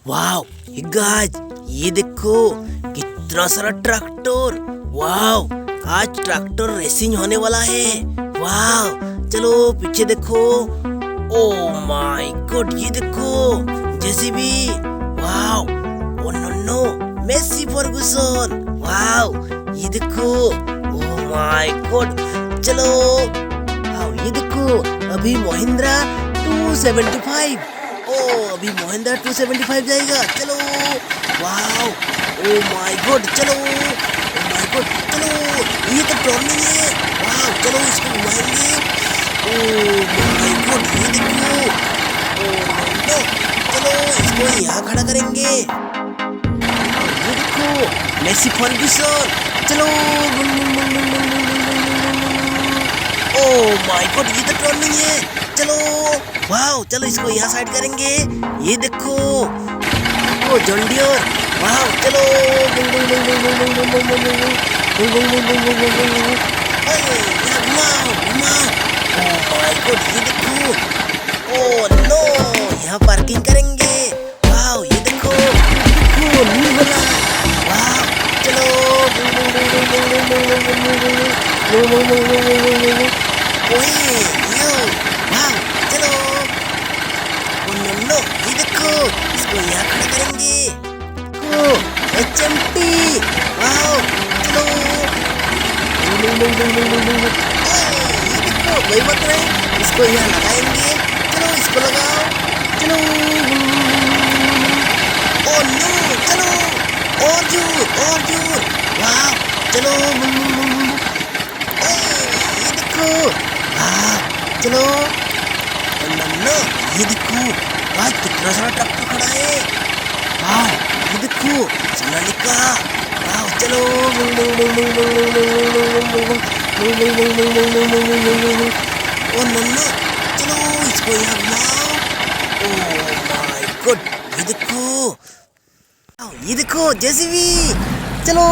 Wow guys, ये देखो कितना सारा ट्रैक्टर। वाओ, आज ट्रैक्टर रेसिंग होने वाला है। वाओ, चलो पीछे देखो। ओ माय गॉड, ये देखो JCB. Wow, oh no no, Massey Ferguson. Wow, ये देखो। ओ माय गॉड, चलो। वाओ, ये देखो अभी महिंद्रा 275। अभी महिंद्रा 275 जाएगा। चलो। वाओ, ओ माय गॉड, चलो। ओ माय गॉड, चलो। ये तो टर्निंग है। वाओ, चलो इसको घुमाएंगे। ओ माय गॉड, ये देखो। ओ नो, चलो इसको यहाँ खड़ा करेंगे। ये देखो मेसी फर्गुसन। चलो। ओ माय गॉड, ये तो टर्निंग है। चलो। वाओ, चलो इसको यहाँ साइड करेंगे। ये देखो ओ जॉन डियर। वाओ, चलो। यहाँ घुमाओ घुमाओ। ओ माय गॉड, ये देखो। ओ नो, यहाँ पार्किंग करेंगे। वाओ, ये देखो न्यू वाला। वाओ, चलो। ओए यो, वाओ, चलो। नो, ये देखो इसको यहाँ खड़ा करेंगे। ओ एचएमटी। वाओ, चलो। ये देखो वही मत रहे, इसको यहाँ लगाएंगे। चलो इसको लगाओ। चलो। ओ नो, चलो और जोर। वाओ, चलो। ये देखो। वाओ, चलो। नो, ये देखो आज कितना सारा ट्रैक्टर खड़ा है। वाओ, ये देखो सोनालिका। वाओ, चलो। ओ नो, चलो इसको यहाँ घुमाओ। ओ माय गॉड, ये देखो। ये देखो जेसीबी। चलो।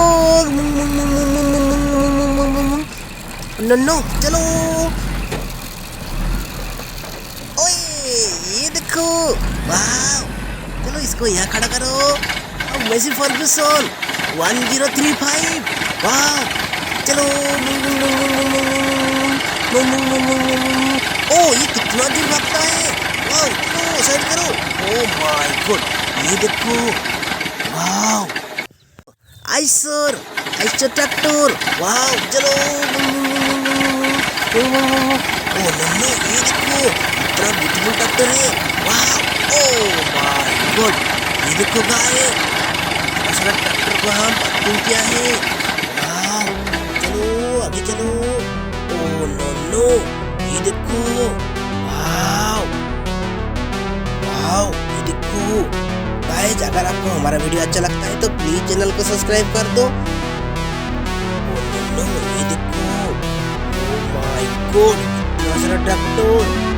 नो, चलो। ये देखो। वाओ, चलो इसको यहाँ खड़ा करो। Messi Ferguson 1035। वाओ, चलो। ओ ये कितना दूर भागता है। वाओ, चलो साइड करो। ओ माय गॉड, ये देखो। Wow, Eicher tractor. वाओ, चलो। ओ नो, ये देखो कितना ब्यूटीफुल ट्रैक्टर है। वाओ, ओ माय गॉड, ये देखो गाइस, इतना सारा ट्रैक्टर को हम पार्किंग किया है। वाओ, चलो आगे चलो। ओ नो, ये देखो। वाओ, ये देखो गाइस, अगर आपको हमारा वीडियो अच्छा लगता है तो प्लीज चैनल को सब्सक्राइब कर दो। ओ नो, ये देखो। ओ माय गॉड, इतना सारा ट्रैक्टर।